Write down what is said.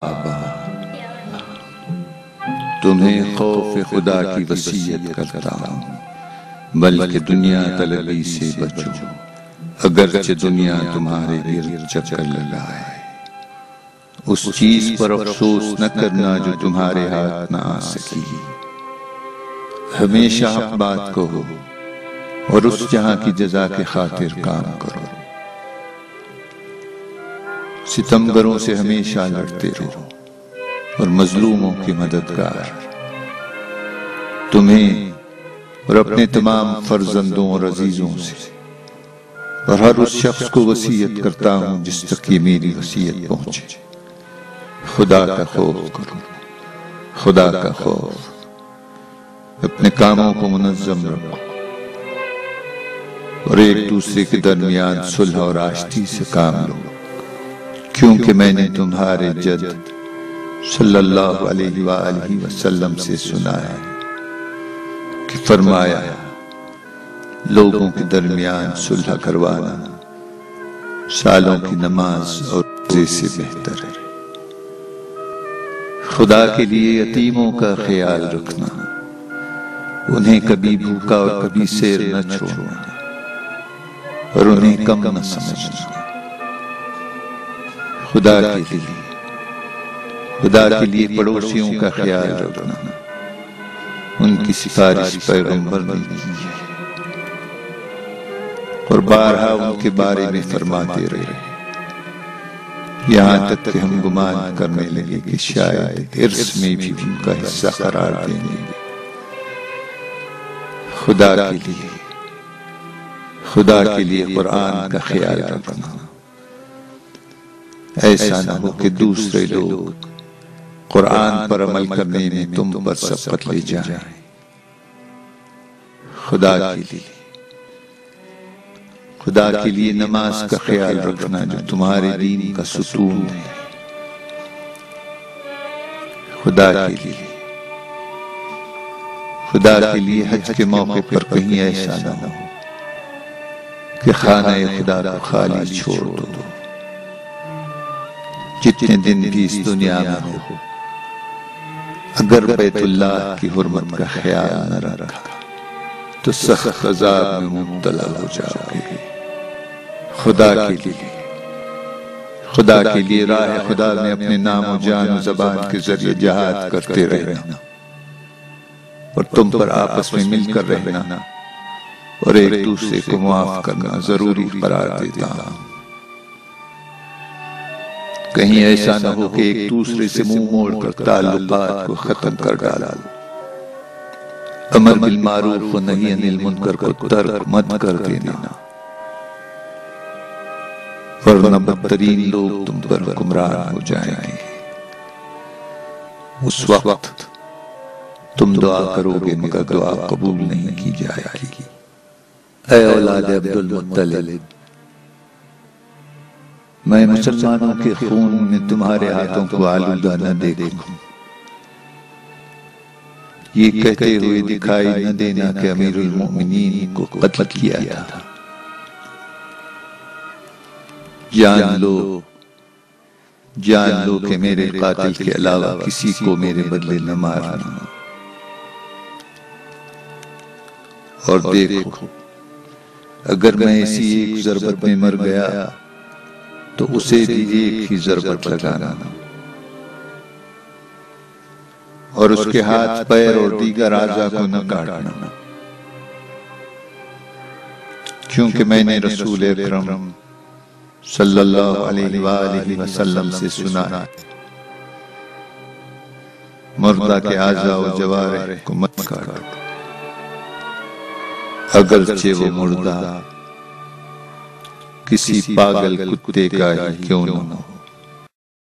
آبا تمہیں خوف خدا کی وصیت کرتا ہوں، بلکہ دنیا طلبی سے بچو، اگرچہ دنیا تمہارے گرد چکر لگائے۔ اس چیز پر افسوس نہ کرنا جو تمہارے ہاتھ نہ آ سکی۔ ہمیشہ حق بات کہو اور اس جہاں کی جزا کے خاطر کام کرو۔ ستمگروں سے ہمیشہ لڑتے رہو اور مظلوموں کی مددگار۔ تمہیں اور اپنے تمام فرزندوں اور عزیزوں سے اور ہر اس شخص کو وصیت کرتا ہوں جس تک یہ میری وصیت پہنچے، خدا کا خوف کرو، خدا کا خوف۔ اپنے کاموں کو منظم رکھو اور ایک دوسرے کے درمیان صلح اور آشتی سے کام لو، کیونکہ میں نے تمہارے جد صلی اللہ علیہ وآلہ وسلم سے سنا ہے کہ فرمایا لوگوں کے درمیان صلح کروانا سالوں کی نماز اور روزے سے بہتر ہے۔ خدا کے لیے یتیموں کا خیال رکھنا، انہیں کبھی بھوکا اور کبھی سیر نہ چھوڑنا اور انہیں کم نہ سمجھنا۔ خدا کے لیے پڑوسیوں کا خیال رکھنا، ان کی سفارش پیغمبر نے کی ہے اور بارہا ان کے بارے میں فرماتے رہے، یہاں تک کہ ہم گمان کرنے لگے کہ شاید ارث میں بھی ان کا حصہ قرار دیں گے۔ خدا کے لیے قرآن کا خیال رکھنا، ایسا نہ ہو کہ دوسرے لوگ قرآن پر عمل کرنے میں تم پر سبقت لے جائیں۔ خدا کے لیے نماز کا خیال رکھنا جو تمہارے دین کا ستون ہے۔ خدا کے لیے حج کے موقع پر کہیں ایسا نہ ہو کہ خانہ خدا کو خالی چھوڑ دو۔ جتنے دن بھی اس دنیا میں ہو، اگر بیت اللہ کی حرمت کا خیال نہ رکھا تو سخت عذاب میں مبتلا ہو جاؤ گے۔ خدا کے لیے راہ خدا میں اپنے نام و جان و زبان کے ذریعے جہاد کرتے رہنا اور تم پر آپس میں مل کر رہنا اور ایک دوسرے کو معاف کرنا ضروری قرار دیتا ہوں۔ کہیں ایسا نہ ہو کہ ایک دوسرے سے منہ موڑ کر تعلقات کو ختم کر ڈالا۔ امر بالمعروف و نہی عن المنکر کو ترک مت کر دینا، ورنہ بدترین لوگ تم پر حکمران ہو جائیں گے۔ اس وقت تم دعا کرو گے مگر دعا قبول نہیں کی جائے گی۔ اے اولاد عبد المطلب، میں مسلمانوں کے خون میں تمہارے ہاتھوں کو آلودہ نہ دیکھوں۔ یہ کہتے ہوئے دکھائی نہ دینا کہ امیر المؤمنین کو قتل کیا تھا۔ جان لو کہ میرے قاتل کے علاوہ کسی کو میرے بدلے نہ مارنا، اور دیکھو اگر میں اسی ایک ضربت میں مر گیا تو اسے بھی ایک ہی ضربت لگانا اور اس کے ہاتھ پیر اور دیگر اعضاء کو نہ کاٹنا، کیونکہ میں نے رسول اکرم صلی اللہ علیہ وآلہ وسلم سے سنا مردہ کے اعضاء و جوارح کو مت کاٹو، اگرچہ وہ مردہ کسی پاگل کتے کا ہی کیوں نہ ہو۔